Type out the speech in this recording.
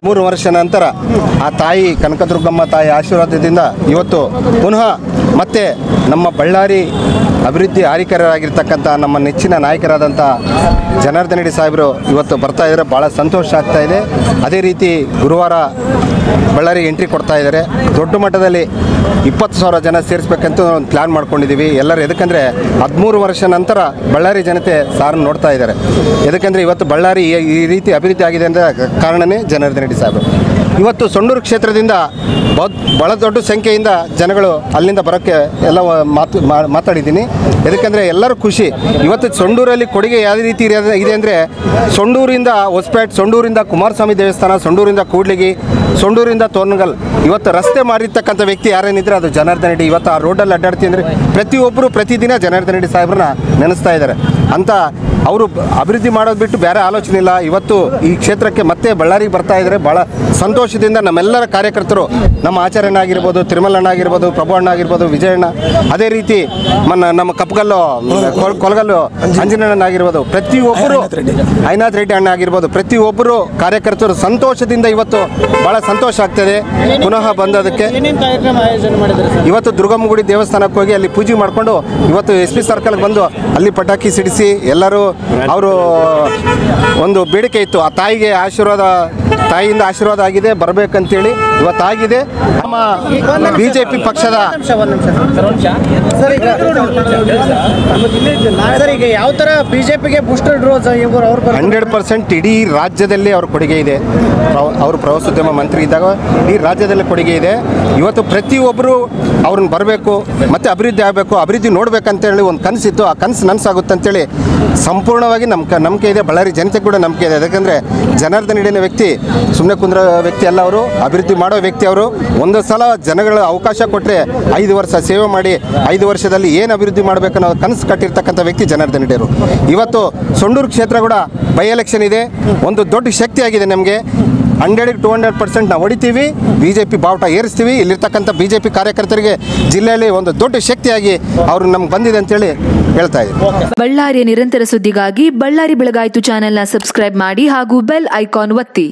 ಮೂರು ವರ್ಷ ನಂತರ ಆ ತಾಯಿ ಕನಕದುರ್ಗಮ್ಮ ತಾಯಿ ಆಶೀರ್ವಾದದಿಂದ ಇವತ್ತು ಪುನಃ ಮತ್ತೆ ನಮ್ಮ ಬಳ್ಳಾರಿ ಅಭಿವೃದ್ಧಿ ಆರಿಕರಾಗಿರ್ತಕ್ಕಂಥ ನಮ್ಮ ನೆಚ್ಚಿನ ನಾಯಕರಾದಂಥ ಜನಾರ್ದನ್ ರೆಡ್ಡಿ ಸಾಹೇಬರು ಇವತ್ತು ಬರ್ತಾ ಇದ್ದಾರೆ. ಭಾಳ ಸಂತೋಷ ಆಗ್ತಾ ಇದೆ. ಅದೇ ರೀತಿ ಗುರುವಾರ ಬಳ್ಳಾರಿಗೆ ಎಂಟ್ರಿ ಕೊಡ್ತಾ ಇದ್ದಾರೆ. ದೊಡ್ಡ ಮಟ್ಟದಲ್ಲಿ 20,000 ಜನ ಸೇರಿಸ್ಬೇಕಂತ ಒಂದು ಪ್ಲ್ಯಾನ್ ಮಾಡ್ಕೊಂಡಿದ್ದೀವಿ ಎಲ್ಲರೂ. ಎದಕ್ಕಂದರೆ 13 ವರ್ಷ ನಂತರ ಬಳ್ಳಾರಿ ಜನತೆ ಸಾರನ್ನು ನೋಡ್ತಾ ಇದ್ದಾರೆ. ಎದಕ್ಕಂದರೆ ಇವತ್ತು ಬಳ್ಳಾರಿ ಈ ರೀತಿ ಅಭಿವೃದ್ಧಿ ಆಗಿದೆ ಅಂತ ಕಾರಣನೇ ಜನಾರ್ದನ್ ರೆಡ್ಡಿ ಸಾಹೇಬರು. ಇವತ್ತು ಸೊಂಡೂರು ಕ್ಷೇತ್ರದಿಂದ ಭಾಳ ದೊಡ್ಡ ಸಂಖ್ಯೆಯಿಂದ ಜನಗಳು ಅಲ್ಲಿಂದ ಬರೋಕ್ಕೆ ಎಲ್ಲ ಮಾತಾಡಿದ್ದೀನಿ. ಎದಕ್ಕಂದರೆ ಎಲ್ಲರೂ ಖುಷಿ. ಇವತ್ತು ಸೊಂಡೂರಲ್ಲಿ ಕೊಡುಗೆ ಯಾವ ರೀತಿ ಇದೆ ಅಂದರೆ ಸೊಂಡೂರಿಂದ ಹೊಸಪೇಟೆ, ಸೊಂಡೂರಿಂದ ಕುಮಾರಸ್ವಾಮಿ ದೇವಸ್ಥಾನ, ಸೊಂಡೂರಿಂದ ಕೂಡ್ಲಿಗಿ, ಸೊಂಡೂರಿಂದ ತೋರ್ನಗಲ್ ಇವತ್ತು ರಸ್ತೆ ಮಾಡಿರ್ತಕ್ಕಂಥ ವ್ಯಕ್ತಿ ಯಾರೇನಿದ್ರೆ ಅದು ಜನಾರ್ದನ್ ರೆಡ್ಡಿ. ಇವತ್ತು ಆ ರೋಡಲ್ಲಿ ಅಡ್ಡಾಡ್ತೀನಿ ಅಂದರೆ ಪ್ರತಿಯೊಬ್ಬರು ಪ್ರತಿದಿನ ಜನಾರ್ದನ್ ರೆಡ್ಡಿ ಸಾಹೇಬ್ರನ್ನ ನೆನೆಸ್ತಾ ಇದ್ದಾರೆ ಅಂತ. ಅವರು ಅಭಿವೃದ್ಧಿ ಮಾಡೋದು ಬಿಟ್ಟು ಬೇರೆ ಆಲೋಚನೆ ಇಲ್ಲ. ಇವತ್ತು ಈ ಕ್ಷೇತ್ರಕ್ಕೆ ಮತ್ತೆ ಬಳ್ಳಾರಿಗೆ ಬರ್ತಾ ಇದ್ದಾರೆ. ಭಾಳ ಸಂತೋಷದಿಂದ ನಮ್ಮೆಲ್ಲರ ಕಾರ್ಯಕರ್ತರು, ನಮ್ಮ ಆಚಾರ್ಯಣ್ಣ ಆಗಿರ್ಬೋದು, ತಿರುಮಲಣ್ಣ ಆಗಿರ್ಬೋದು, ಪ್ರಭು ಅಣ್ಣ ಆಗಿರ್ಬೋದು, ವಿಜಯಣ್ಣ, ಅದೇ ರೀತಿ ನಮ್ಮ ಕಪ್ಪಗಲ್ಲು ಕೊಲಗಲ್ಲು ಅಂಜನಣ್ಣ ಆಗಿರ್ಬೋದು, ಪ್ರತಿಯೊಬ್ಬರು ಐನಾಥ್ ರೆಡ್ಡಿ ಅಣ್ಣ ಆಗಿರ್ಬೋದು, ಪ್ರತಿಯೊಬ್ಬರು ಕಾರ್ಯಕರ್ತರು ಸಂತೋಷದಿಂದ ಇವತ್ತು ಭಾಳ ಸಂತೋಷ ಆಗ್ತದೆ ಪುನಃ ಬಂದದಕ್ಕೆ. ಇವತ್ತು ದುರ್ಗಮ್ಮಗುಡಿ ದೇವಸ್ಥಾನಕ್ಕೆ ಹೋಗಿ ಅಲ್ಲಿ ಪೂಜೆ ಮಾಡಿಕೊಂಡು ಇವತ್ತು SP ಸರ್ಕಲ್ಗೆ ಬಂದು ಅಲ್ಲಿ ಪಟಾಕಿ ಸಿಡಿಸಿ ಎಲ್ಲರೂ ಅವರು ಒಂದು ಬೇಡಿಕೆ ಇತ್ತು. ಆ ತಾಯಿಗೆ ತಾಯಿಯಿಂದ ಆಶೀರ್ವಾದ ಆಗಿದೆ, ಬರಬೇಕಂತೇಳಿ ಇವತ್ತಾಗಿದೆ. ನಮ್ಮ BJP ಪಕ್ಷದ ಈಗ ಯಾವ ಥರ BJPಗೆ ಬೂಸ್ಟರ್ ಡೋಸ್ 100% ಇಡೀ ರಾಜ್ಯದಲ್ಲಿ ಅವ್ರ ಕೊಡುಗೆ ಇದೆ. ಅವರು ಪ್ರವಾಸೋದ್ಯಮ ಮಂತ್ರಿ ಇದ್ದಾಗ ಈ ರಾಜ್ಯದಲ್ಲಿ ಕೊಡುಗೆ ಇದೆ. ಇವತ್ತು ಪ್ರತಿಯೊಬ್ಬರು ಅವ್ರನ್ನ ಬರಬೇಕು ಮತ್ತು ಅಭಿವೃದ್ಧಿ ಆಗಬೇಕು, ಅಭಿವೃದ್ಧಿ ನೋಡ್ಬೇಕಂತೇಳಿ ಒಂದು ಕನಸಿತ್ತು. ಆ ಕನಸು ನನಸಾಗುತ್ತೆ ಅಂತೇಳಿ ಸಂಪೂರ್ಣವಾಗಿ ನಂಬಿಕೆ ಇದೆ. ಬಳ್ಳಾರಿ ಜನತೆ ಕೂಡ ನಂಬಿಕೆ ಇದೆ. ಯಾಕಂದರೆ ಜನಾರ್ದನ್ ರೆಡ್ಡಿನ ವ್ಯಕ್ತಿ ಸುಮ್ಮನೆ ಕುಂದ್ರ ವ್ಯಕ್ತಿ ಅಲ್ಲ, ಅವರು ಅಭಿವೃದ್ಧಿ ಮಾಡೋ ವ್ಯಕ್ತಿ. ಅವರು ಒಂದು ಸಲ ಜನಗಳ ಅವಕಾಶ ಕೊಟ್ಟರೆ 5 ವರ್ಷ ಸೇವೆ ಮಾಡಿ 5 ವರ್ಷದಲ್ಲಿ ಏನು ಅಭಿವೃದ್ಧಿ ಮಾಡಬೇಕನ್ನೋ ಕನಸು ಕಟ್ಟಿರ್ತಕ್ಕಂಥ ವ್ಯಕ್ತಿ ಜನಾರ್ದನ್ ರೆಡ್ಡಿ ಅವರು. ಇವತ್ತು ಸೊಂಡೂರು ಕ್ಷೇತ್ರ ಕೂಡ ಬೈ ಎಲೆಕ್ಷನ್ ಇದೆ, ಒಂದು ದೊಡ್ಡ ಶಕ್ತಿ ಆಗಿದೆ ನಮಗೆ. 100-200% ನಾವು ಹೊಡಿತೀವಿ, BJP ಬಾವುಟ ಏರಿಸ್ತೀವಿ. ಇಲ್ಲಿರ್ತಕ್ಕಂಥ BJP ಕಾರ್ಯಕರ್ತರಿಗೆ ಜಿಲ್ಲೆಯಲ್ಲಿ ಒಂದು ದೊಡ್ಡ ಶಕ್ತಿಯಾಗಿ ಅವರು ನಮ್ಗೆ ಬಂದಿದೆ ಅಂತೇಳಿ ಹೇಳ್ತಾ ಇದ್ದೀವಿ. ಬಳ್ಳಾರಿಯ ನಿರಂತರ ಸುದ್ದಿಗಾಗಿ ಬಳ್ಳಾರಿ ಬೆಳಗಾಯಿತು ಚಾನೆಲ್ನ ಸಬ್ಸ್ಕ್ರೈಬ್ ಮಾಡಿ ಹಾಗೂ ಬೆಲ್ ಐಕಾನ್ ಒತ್ತಿ.